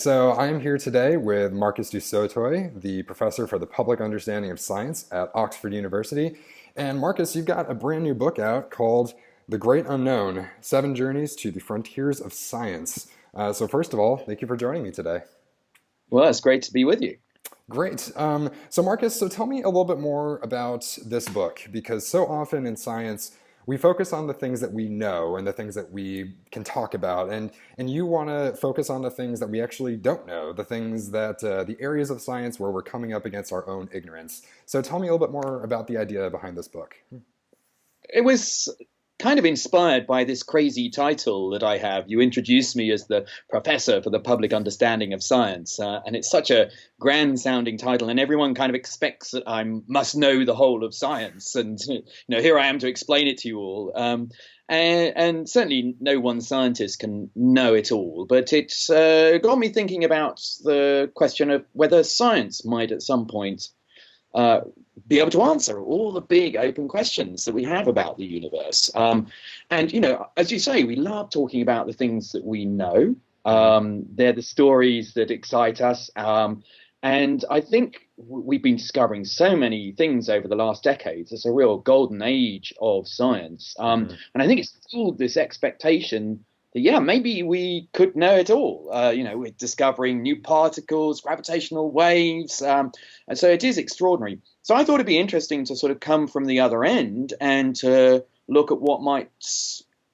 So I am here today with Marcus du Sautoy, the professor for the public understanding of science at Oxford University. And Marcus, you've got a brand new book out called The Great Unknown: Seven Journeys to the Frontiers of Science. So first of all, thank you for joining me today. Well, it's great to be with you. Great. So Marcus, so tell me a little bit more about this book, because so often in science we focus on the things that we know and the things that we can talk about, and you want to focus on the things that we actually don't know, the things that the areas of science where we're coming up against our own ignorance. So tell me a little bit more about the idea behind this book. It was kind of inspired by this crazy title that I have. You introduced me as the professor for the public understanding of science, and it's such a grand sounding title, and everyone kind of expects that I must know the whole of science, and here I am to explain it to you all. And certainly no one scientist can know it all, but it's got me thinking about the question of whether science might at some point uh, be able to answer all the big open questions that we have about the universe. And as you say, we love talking about the things that we know. They're the stories that excite us. And I think we've been discovering so many things over the last decades. It's a real golden age of science. Mhm. And I think it's fueled this expectation that, yeah, maybe we could know it all. We're discovering new particles, gravitational waves. And so it is extraordinary. So I thought it'd be interesting to sort of come from the other end and to look at what might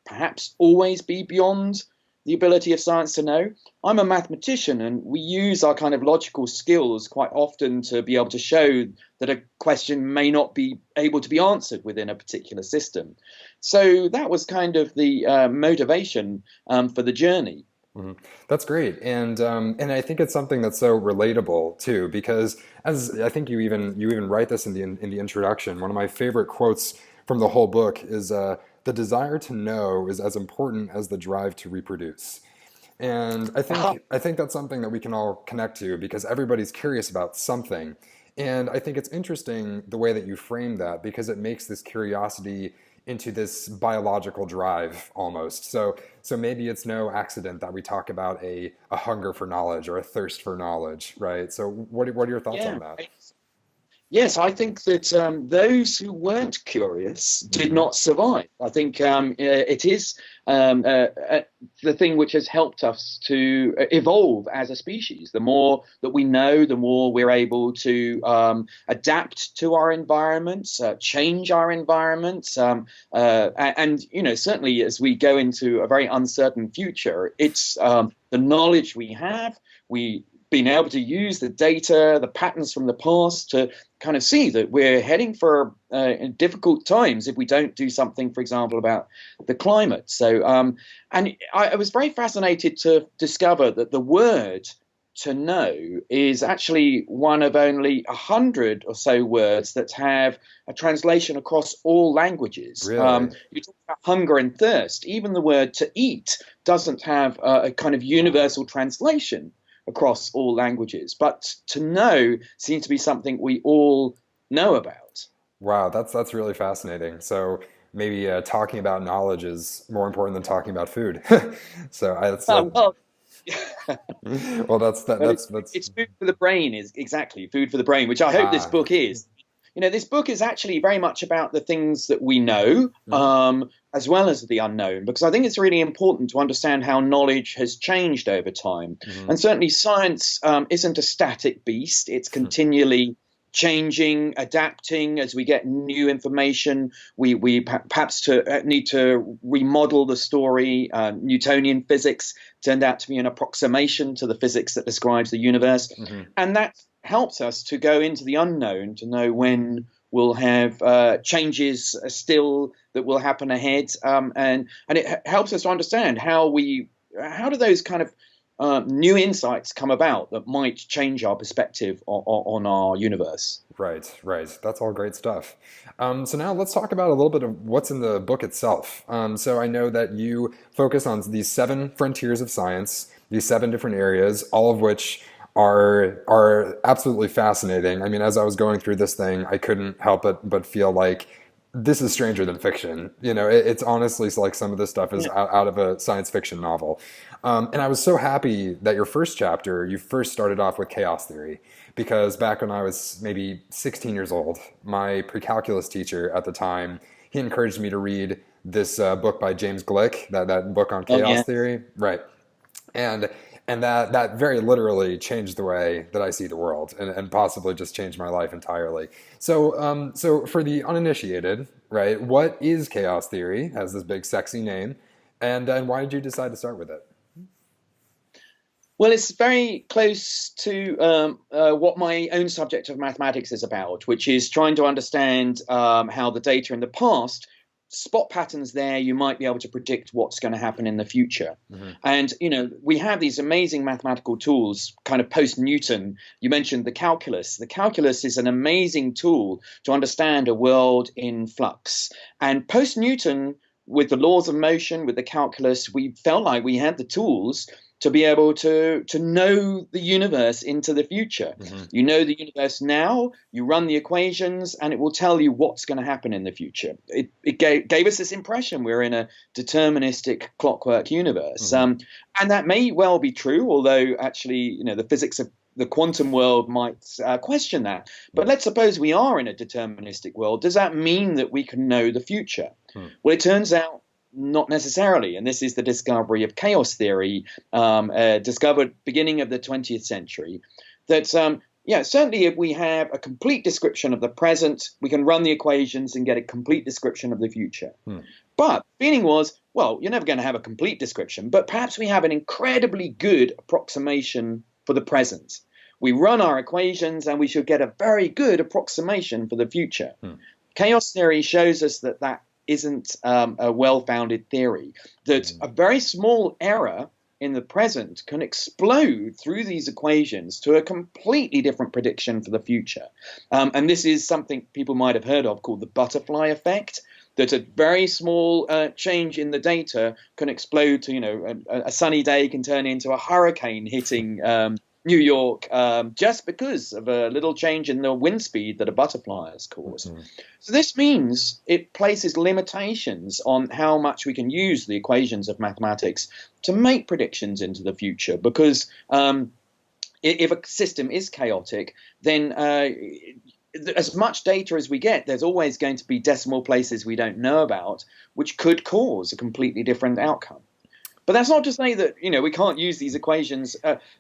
perhaps always be beyond the ability of science to know. I'm a mathematician, and we use our kind of logical skills quite often to be able to show that a question may not be able to be answered within a particular system. So that was kind of the motivation for the journey. Mhm. That's great, and I think it's something that's so relatable too, because as I think you even write this in the introduction. One of my favorite quotes from the whole book is, "The desire to know is as important as the drive to reproduce." And I think that's something that we can all connect to because everybody's curious about something. And I think it's interesting the way that you frame that because it makes this curiosity into this biological drive almost. So maybe it's no accident that we talk about a hunger for knowledge or a thirst for knowledge, right? So what are your thoughts on Yeah. that? Yes, I think that those who weren't curious did Hmm. not survive. I think it is the thing which has helped us to evolve as a species. The more that we know, the more we're able to adapt to our environments, change our environments, and certainly as we go into a very uncertain future, it's the knowledge we have. We been able to use the data, the patterns from the past to kind of see that we're heading for difficult times if we don't do something, for example, about the climate. And I was very fascinated to discover that the word to know is actually one of only 100 or so words that have a translation across all languages. Really? You talk about hunger and thirst. Even the word to eat doesn't have a kind of universal translation across all languages. But to know seems to be something we all know about. Wow, that's really fascinating. So maybe talking about knowledge is more important than talking about food. So that's that. Well, Well, well, it's food for the brain, is exactly food for the brain, which I hope this ah. book is. This book is actually very much about the things that we know, Mhm. as well as the unknown, because I think it's really important to understand how knowledge has changed over time. Mhm. And certainly, science isn't a static beast; it's continually changing, adapting as we get new information. We perhaps need to remodel the story. Newtonian physics turned out to be an approximation to the physics that describes the universe, Mhm. and that helps us to go into the unknown to know when we'll have changes still that will happen ahead, and it helps us to understand how do those kind of new insights come about that might change our perspective on our universe. Right, right. That's all great stuff. So now let's talk about a little bit of what's in the book itself. So I know that you focus on these seven frontiers of science, these seven different areas, all of which are absolutely fascinating. I mean, as I was going through this thing, I couldn't help but feel like this is stranger than fiction. It's honestly like some of this stuff is Yeah. out of a science fiction novel. And I was so happy that your first chapter, you first started off with chaos theory, because back when I was maybe 16 years old, my pre-calculus teacher at the time, he encouraged me to read this book by James Gleick, that book on Oh chaos yeah. theory, right? And that very literally changed the way that I see the world, and possibly just changed my life entirely. So for the uninitiated, right, what is chaos theory? It has this big sexy name, and why did you decide to start with it? Well, it's very close to what my own subject of mathematics is about, which is trying to understand how the data in the past spot patterns there. You might be able to predict what's going to happen in the future. Hmm. And, we have these amazing mathematical tools kind of post Newton. You mentioned the calculus. The calculus is an amazing tool to understand a world in flux. And post Newton, with the laws of motion, with the calculus, we felt like we had the tools to be able to know the universe into the future. Hmm. You know the universe now, you run the equations, and it will tell you what's going to happen in the future. It gave us this impression we're in a deterministic clockwork universe. Hmm. And that may well be true, although actually, the physics of the quantum world might question that. But let's suppose we are in a deterministic world. Does that mean that we can know the future? Hmm. Well, it turns out not necessarily. And this is the discovery of chaos theory, discovered beginning of the 20th century, that certainly if we have a complete description of the present, we can run the equations and get a complete description of the future. Hmm. But the feeling was, well, you're never going to have a complete description, but perhaps we have an incredibly good approximation for the present. We run our equations and we should get a very good approximation for the future. Hmm. Chaos theory shows us that that isn't a well-founded theory, that a very small error in the present can explode through these equations to a completely different prediction for the future. And this is something people might have heard of called the butterfly effect, that a very small change in the data can explode to, a sunny day can turn into a hurricane hitting New York, just because of a little change in the wind speed that a butterfly has caused. Hmm. So this means it places limitations on how much we can use the equations of mathematics to make predictions into the future, because if a system is chaotic, then as much data as we get, there's always going to be decimal places we don't know about, which could cause a completely different outcome. But that's not to say that we can't use these equations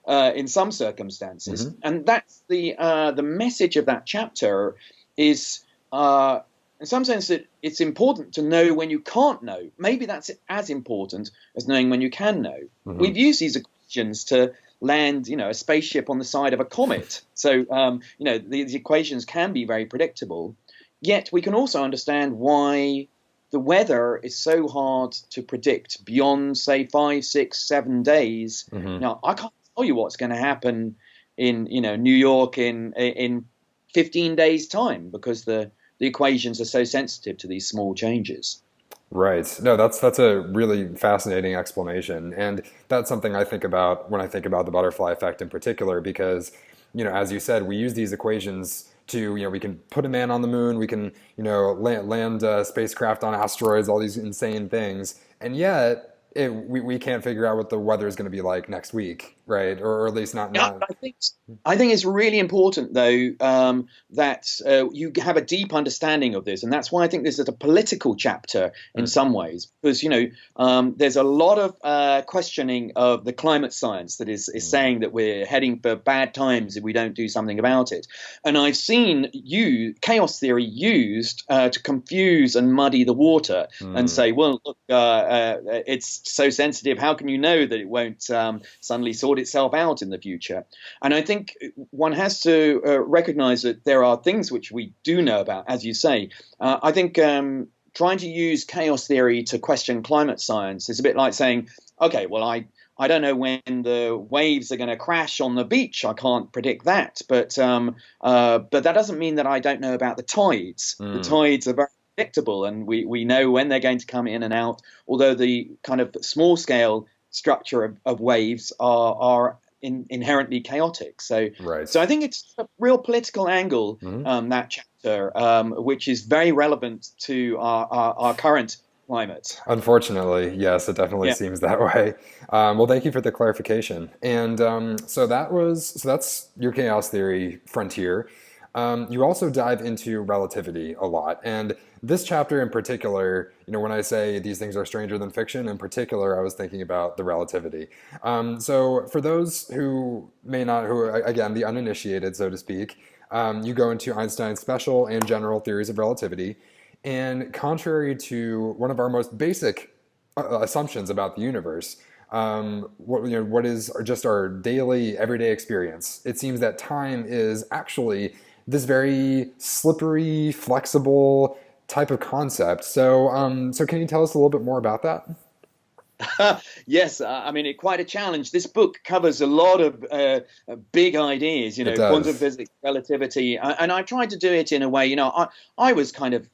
in some circumstances, Hmm. and that's the message of that chapter is in some sense that it's important to know when you can't know. Maybe that's as important as knowing when you can know. Hmm. We've used these equations to land a spaceship on the side of a comet, so these equations can be very predictable. Yet we can also understand why the weather is so hard to predict beyond, say, 5, 6, 7 days. Hmm. Now, I can't tell you what's going to happen in New York in 15 days' time, because the equations are so sensitive to these small changes. Right. No, that's a really fascinating explanation. And that's something I think about when I think about the butterfly effect in particular, because, as you said, we use these equations to, we can put a man on the moon, we can, land spacecraft on asteroids, all these insane things. And yet we can't figure out what the weather is going to be like next week, right? Or at least not, Yeah, not. I think it's really important, though, that you have a deep understanding of this, and that's why I think this is a political chapter in Hmm. some ways, because there's a lot of questioning of the climate science that is saying that we're heading for bad times if we don't do something about it, and I've seen chaos theory used to confuse and muddy the water and Hmm. say, well, look, it's so sensitive. How can you know that it won't suddenly sort itself out in the future? And I think one has to recognize that there are things which we do know about, as you say. I think trying to use chaos theory to question climate science is a bit like saying, okay, well, I don't know when the waves are going to crash on the beach. I can't predict that. But that doesn't mean that I don't know about the tides. The Hmm. tides are very predictable, and we know when they're going to come in and out, although the kind of small scale structure of waves are inherently chaotic. Right. So I think it's a real political angle, Hmm. that chapter, which is very relevant to our current climate. Unfortunately, yes, it definitely Yeah. seems that way. Well, thank you for the clarification. And so that's your chaos theory frontier. You also dive into relativity a lot, and this chapter in particular, when I say these things are stranger than fiction, in particular, I was thinking about the relativity. So for those who may not, who are, again, the uninitiated, so to speak, you go into Einstein's special and general theories of relativity. And contrary to one of our most basic assumptions about the universe, what is just our daily, everyday experience, it seems that time is actually this very slippery, flexible type of concept. So can you tell us a little bit more about that? Yes, I mean, quite a challenge. This book covers a lot of big ideas, It quantum does. physics, relativity, and I tried to do it in a way, I was kind of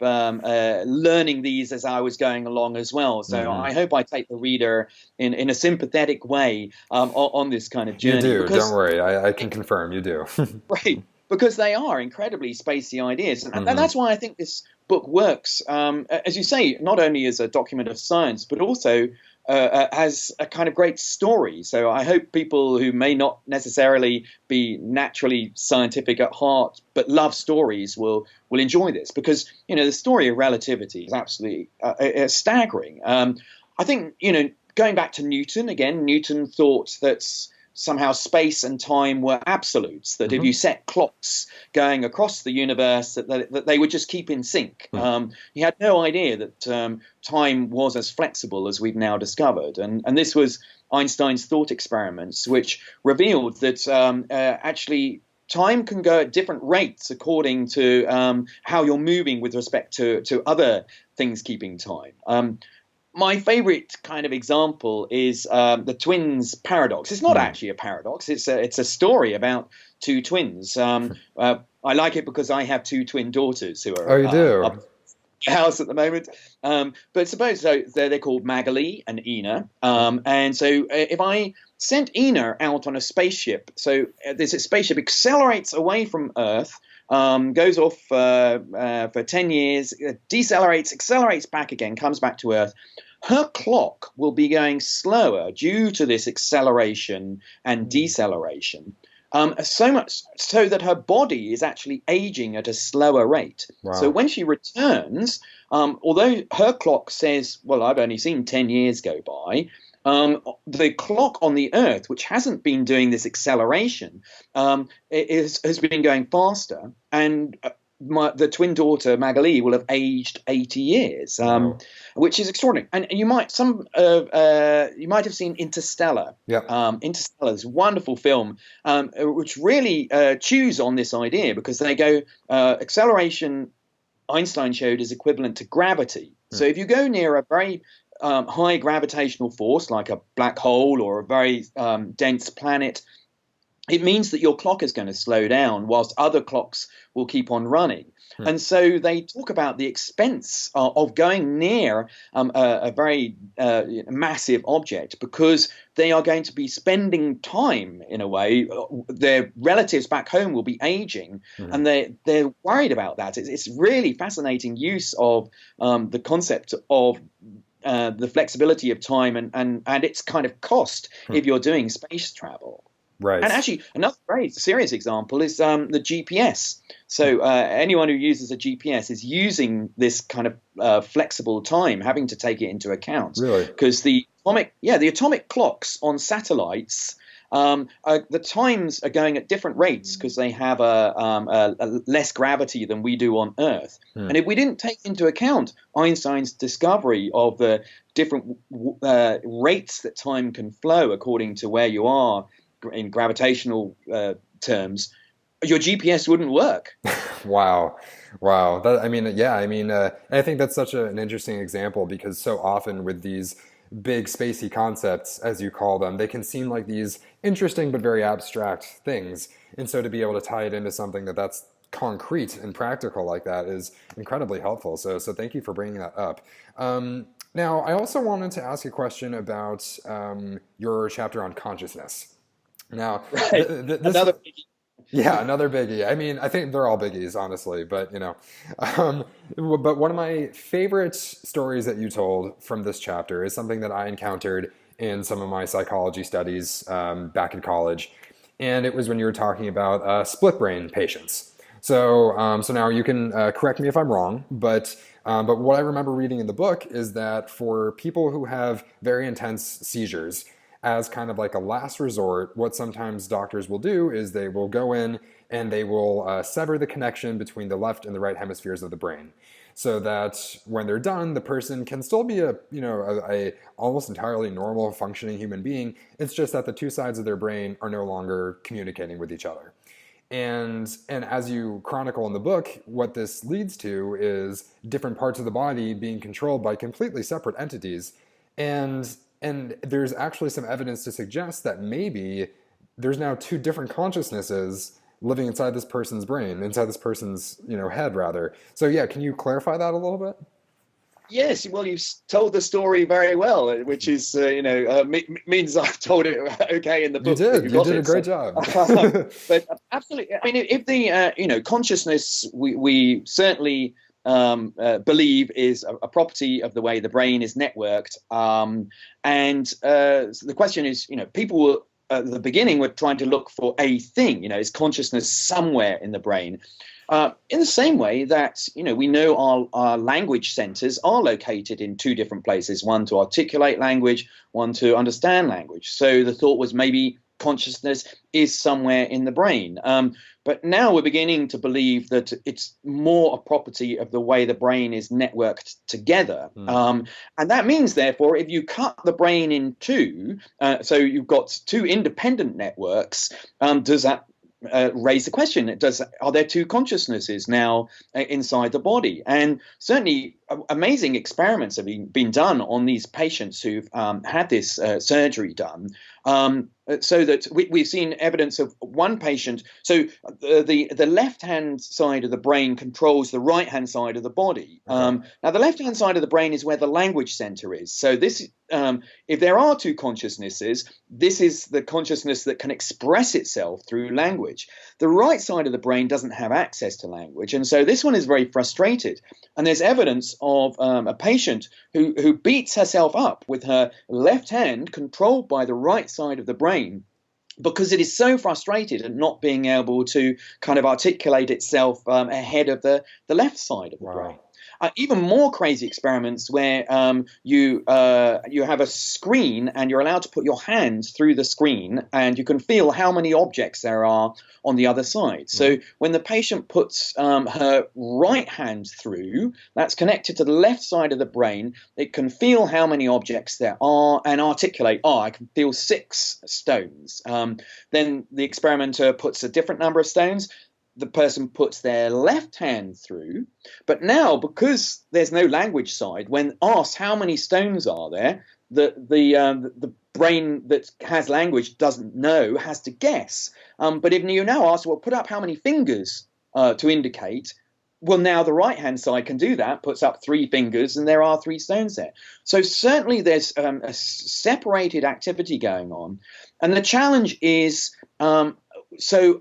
learning these as I was going along as well. So Hmm. I hope I take the reader in a sympathetic way on this kind of You journey do. Don't because, worry. I can confirm you do. right, because they are incredibly spacey ideas. And Hmm. that's why I think this book works, as you say, not only as a document of science, but also as a kind of great story. So I hope people who may not necessarily be naturally scientific at heart, but love stories will enjoy this because, the story of relativity is absolutely staggering. I think, going back to Newton again, Newton thought that somehow space and time were absolutes, that if you Hmm. set clocks going across the universe, that they would just keep in sync. Hmm. He had no idea that time was as flexible as we've now discovered. And this was Einstein's thought experiments, which revealed that actually time can go at different rates according to how you're moving with respect to other things keeping time. My favorite kind of example is the twins paradox. It's not Hmm. actually a paradox. It's a story about two twins. I like it because I have two twin daughters who Oh, are you do? up at the house at the moment. But suppose so they're called Magali and Ina. And so if I sent Ina out on a spaceship, so this spaceship accelerates away from Earth. Goes off for 10 years, decelerates, accelerates back again, comes back to Earth. Her clock will be going slower due to this acceleration and deceleration. So much so that her body is actually aging at a slower rate. So Wow. when she returns, although her clock says, well, I've only seen 10 years go by, the clock on the Earth, which hasn't been doing this acceleration, has been going faster. And the twin daughter Magali will have aged 80 years, Wow. which is extraordinary. And you might have seen Interstellar. Yep. Interstellar is a wonderful film, which really chews on this idea because they go acceleration. Einstein showed is equivalent to gravity. So Hmm. if you go near a very high gravitational force, like a black hole or a very dense planet, it means that your clock is going to slow down whilst other clocks will keep on running. Hmm. And so they talk about the expense of going near a very massive object because they are going to be spending time in a way. Their relatives back home will be aging, Hmm. and they're worried about that. It's really fascinating use of the concept of the flexibility of time and its kind of cost Hmm. if you're doing space travel. And Right. actually, another very serious example is the GPS. Hmm. So anyone who uses a GPS is using this kind of flexible time, having to take it into account, Really? because the atomic clocks on satellites. The times are going at different rates because they have a less gravity than we do on Earth. Hmm. And if we didn't take into account Einstein's discovery of the different rates that time can flow according to where you are in gravitational terms, your GPS wouldn't work. Wow. Wow. I mean, yeah, I mean, I think that's such an interesting example because so often with these big spacey concepts, as you call them, they can seem like these interesting but very abstract things. And so to be able to tie it into something that's concrete and practical like that is incredibly helpful. So thank you for bringing that up. Now, I also wanted to ask a question about your chapter on consciousness. Now, Right. this Another biggie. Yeah, another biggie. I mean, I think they're all biggies, honestly, but um, but one of my favorite stories that you told from this chapter is something that I encountered in some of my psychology studies back in college, and it was when you were talking about split brain patients. So now you can correct me if I'm wrong, but what I remember reading in the book is that for people who have very intense seizures, as kind of like a last resort, what sometimes doctors will do is they will go in and they will sever the connection between the left and the right hemispheres of the brain, so that when they're done, the person can still be a almost entirely normal functioning human being. It's just that the two sides of their brain are no longer communicating with each other. And as you chronicle in the book, what this leads to is different parts of the body being controlled by completely separate entities. And there's actually some evidence to suggest that maybe there's now two different consciousnesses living inside this person's brain, inside this person's, head rather. So yeah, can you clarify that a little bit? Yes, well, you've told the story very well, which is, means I've told it okay in the You book that did. you You got did a it. So, great job. but absolutely, I mean, if the consciousness we certainly believe is a property of the way the brain is networked, and so the question is, people will. At the beginning, we're trying to look for a thing. Is consciousness somewhere in the brain? In the same way that we know our language centers are located in two different places, one to articulate language, one to understand language. So the thought was maybe consciousness is somewhere in the brain. But now we're beginning to believe that it's more a property of the way the brain is networked together. Hmm. And that means, therefore, if you cut the brain in two, so you've got two independent networks, does that raise the question: are there two consciousnesses now inside the body? And certainly, amazing experiments have been done on these patients who've had this surgery done. So that we've seen evidence of one patient. So the left hand side of the brain controls the right hand side of the body. Okay. Now the left hand side of the brain is where the language center is. So this, if there are two consciousnesses, this is the consciousness that can express itself through language. The right side of the brain doesn't have access to language, and so this one is very frustrated. And there's evidence of a patient who beats herself up with her left hand controlled by the right side of the brain, because it is so frustrated at not being able to kind of articulate itself ahead of the left side of the brain. Wow. Even more crazy experiments where you have a screen and you're allowed to put your hands through the screen and you can feel how many objects there are on the other side. So when the patient puts her right hand through, that's connected to the left side of the brain, it can feel how many objects there are and articulate, I can feel 6 stones. Then the experimenter puts a different number of stones. The person puts their left hand through, but now because there's no language side, when asked how many stones are there, the brain that has language doesn't know, has to guess. But if you now ask, well, put up how many fingers to indicate, well, now the right hand side can do that, puts up 3 fingers, and there are 3 stones there. So certainly there's a separated activity going on, and the challenge is so.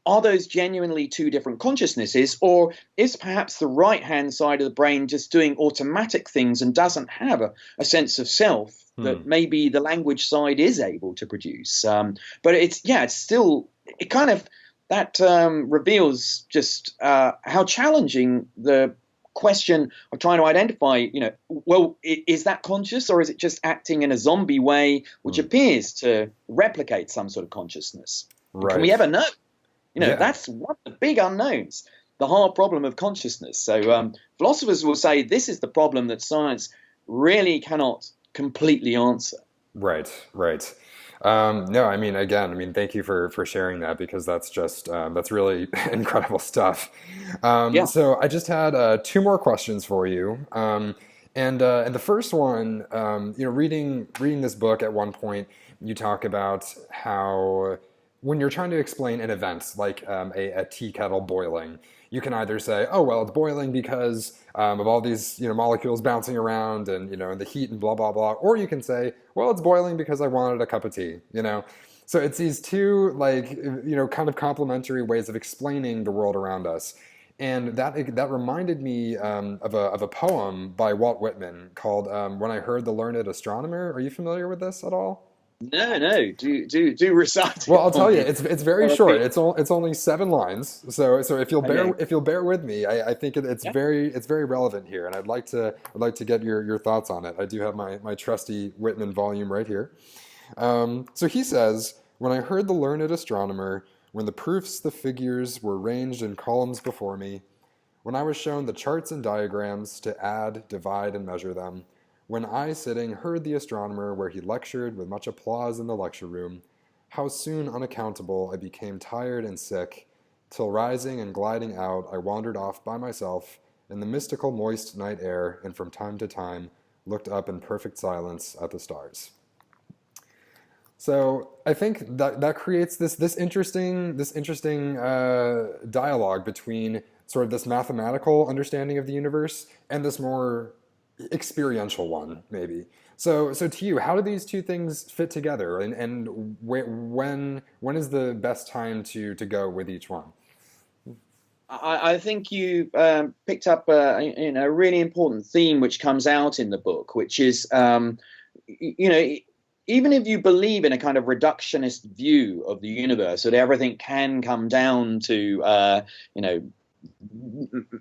Are those genuinely two different consciousnesses, or is perhaps the right-hand side of the brain just doing automatic things and doesn't have a sense of self that maybe the language side is able to produce? But it's still, it kind of, that reveals just how challenging the question of trying to identify, well, is that conscious, or is it just acting in a zombie way, which appears to replicate some sort of consciousness? Right. Can we ever know? Yeah. That's one of the big unknowns, the hard problem of consciousness. So philosophers will say this is the problem that science really cannot completely answer. Right, right. No, thank you for sharing that, because that's just that's really incredible stuff. Yeah. So I just had 2 more questions for you. And the first one, reading this book at one point, you talk about how when you're trying to explain an event like a tea kettle boiling, you can either say, oh, well, it's boiling because of all these molecules bouncing around and and the heat and blah blah blah, or you can say, well, it's boiling because I wanted a cup of tea. So it's these two, like, kind of complementary ways of explaining the world around us. And that reminded me of a poem by Walt Whitman called "When I Heard the Learned Astronomer." Are you familiar with this at all? No, no, do recite Well, it I'll for tell you, me. it's very I short. feel It's only 7 lines. So okay. if you'll bear with me, I think Yeah. it's very relevant here, and I'd like to get your thoughts on it. I do have my trusty Whitman volume right here. So he says, "When I heard the learned astronomer, when the proofs, the figures were ranged in columns before me, when I was shown the charts and diagrams to add, divide, and measure them, when I, sitting, heard the astronomer where he lectured with much applause in the lecture room, how soon unaccountable I became tired and sick, till rising and gliding out, I wandered off by myself in the mystical moist night air, and from time to time looked up in perfect silence at the stars." So I think that creates this interesting dialogue between sort of this mathematical understanding of the universe and this more experiential one, maybe. So to you, how do these two things fit together, and when is the best time to go with each one? I think you picked up a really important theme which comes out in the book, which is you know, even if you believe in a kind of reductionist view of the universe, that everything can come down to, you know,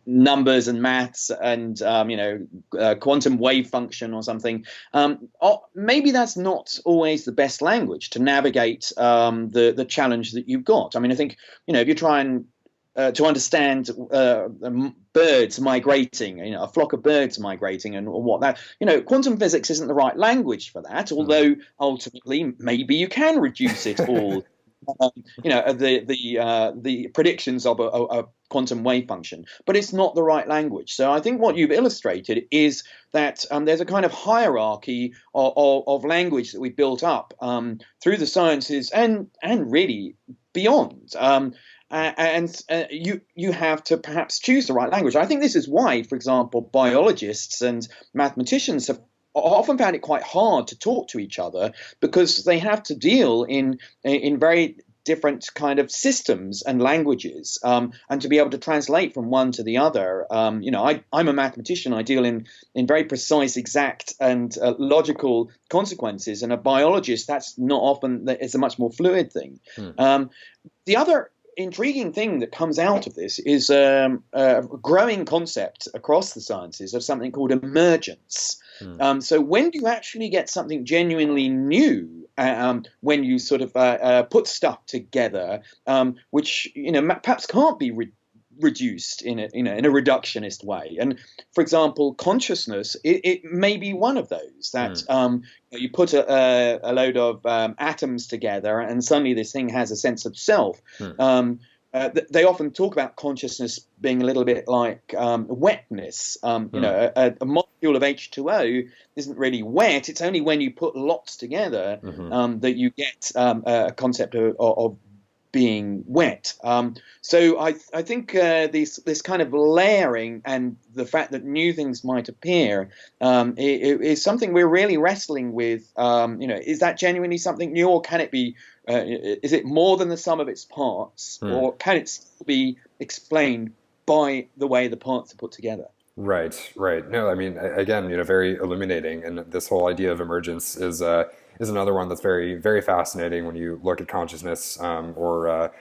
numbers and maths and, quantum wave function or something, maybe that's not always the best language to navigate the challenge that you've got. I mean, I think, if you try and to understand birds migrating, a flock of birds migrating, and what that, quantum physics isn't the right language for that. Hmm. Although ultimately, maybe you can reduce it all. The predictions of a quantum wave function, but it's not the right language. So I think what you've illustrated is that there's a kind of hierarchy of language that we built up through the sciences and really beyond. You have to perhaps choose the right language. I think this is why, for example, biologists and mathematicians have often found it quite hard to talk to each other, because they have to deal in very different kind of systems and languages, and to be able to translate from one to the other. I'm a mathematician. I deal in very precise, exact, and logical consequences. And a biologist, that's not often. It's a much more fluid thing. Hmm. The other intriguing thing that comes out of this is a growing concept across the sciences of something called emergence. Hmm. So when do you actually get something genuinely new, when you sort of put stuff together, which perhaps can't be reduced in a reductionist way? And for example, consciousness, it may be one of those that Hmm. you put a load of atoms together, and suddenly this thing has a sense of self. Hmm. They often talk about consciousness being a little bit like wetness. Hmm. A molecule of H2O isn't really wet. It's only when you put lots together Hmm. that you get a concept of being wet. So I think this kind of layering and the fact that new things might appear is something we're really wrestling with. Is that genuinely something new, or can it be? Is it more than the sum of its parts, Hmm. or can it still be explained by the way the parts are put together? Right, right. No, I mean, again, very illuminating, and this whole idea of emergence is another one that's very fascinating when you look at consciousness, or a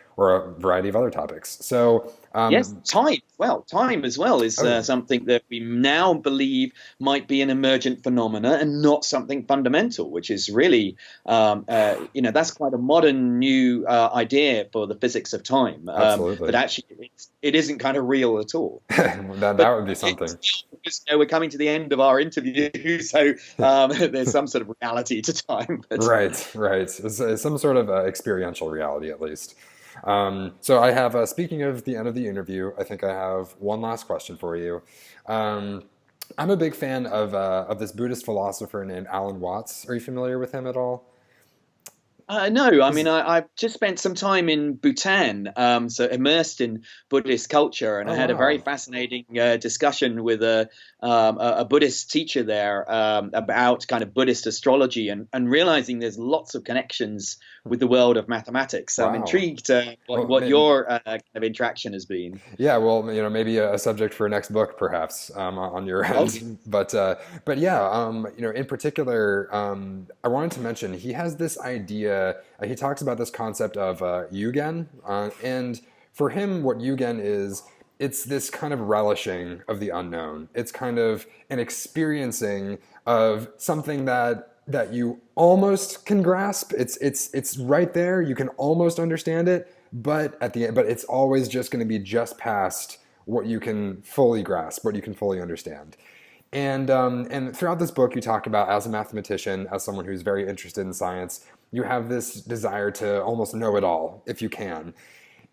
variety of other topics. So, Yes, time. Well, time as well is oh, something that we now believe might be an emergent phenomena and not something fundamental, which is really, that's quite a modern new idea for the physics of time. That absolutely. actually it isn't kind of real at all. That But would be something. we're coming to the end of our interview, so there's some sort of reality to time. But Right, right. It's some sort of experiential reality, at least. So I have, speaking of the end of the interview, I think I have one last question for you. Um, I'm a big fan of this Buddhist philosopher named Alan Watts. Are you familiar with him at all? no, I mean, He's, I've just spent some time in Bhutan, so immersed in Buddhist culture, and I oh had a very wow. fascinating discussion with a Buddhist teacher there about kind of Buddhist astrology, and realizing there's lots of connections with the world of mathematics. So I'm Wow. intrigued Well, what your kind of interaction has been. yeah, well, maybe a subject for a next book, perhaps, on your Okay. end. But yeah, in particular, I wanted to mention he has this idea. He talks about this concept of yugen, and for him, what yugen is, it's this kind of relishing of the unknown. It's kind of an experiencing of something that you almost can grasp. It's right there. You can almost understand it, but at the end, but it's always just going to be just past what you can fully grasp, what you can fully understand. And throughout this book, you talk about, as a mathematician, as someone who's very interested in science, you have this desire to almost know it all if you can.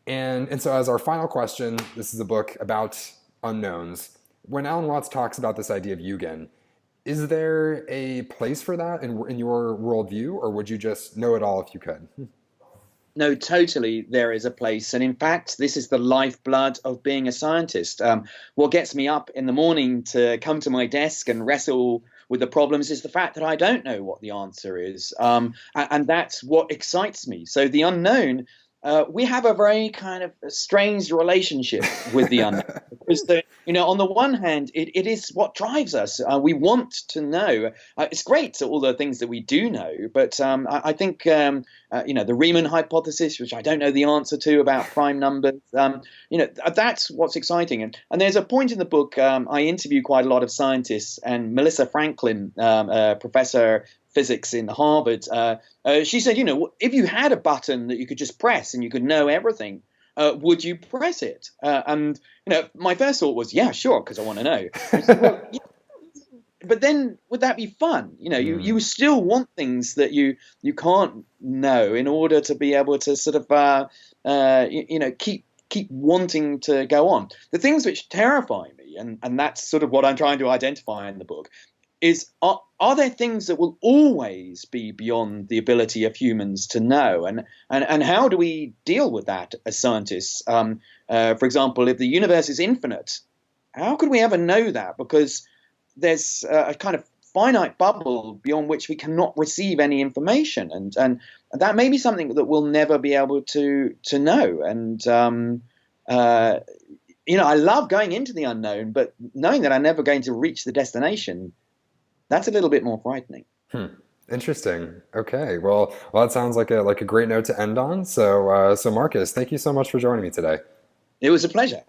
And so, as our final question, this is a book about unknowns. When Alan Watts talks about this idea of yugen, is there a place for that in your worldview, or would you just know it all if you could? No, totally, there is a place. And in fact, this is the lifeblood of being a scientist. What gets me up in the morning to come to my desk and wrestle with the problems is the fact that I don't know what the answer is. And that's what excites me. So the unknown, we have a very kind of strange relationship with the unknown. Because on the one hand, it is what drives us. We want to know. It's great, all the things that we do know, but I think the Riemann hypothesis, which I don't know the answer to about prime numbers, that's what's exciting. And there's a point in the book, I interview quite a lot of scientists, and Melissa Franklin, professor physics in Harvard, she said, if you had a button that you could just press and you could know everything, would you press it? And my first thought was, yeah, sure, because I want to know. I said, well, yeah, but then would that be fun? You Mm. still want things that you can't know in order to be able to sort of keep wanting to go on. The things which terrify me, and that's sort of what I'm trying to identify in the book, is are there things that will always be beyond the ability of humans to know, and how do we deal with that as scientists? For example, if the universe is infinite, how could we ever know that? Because there's a kind of finite bubble beyond which we cannot receive any information, and that may be something that we'll never be able to know. And uh, I love going into the unknown, but knowing that I'm never going to reach the destination, that's a little bit more frightening. Hmm. Interesting. Okay. Well, that sounds like a great note to end on. So Marcus, thank you so much for joining me today. It was a pleasure.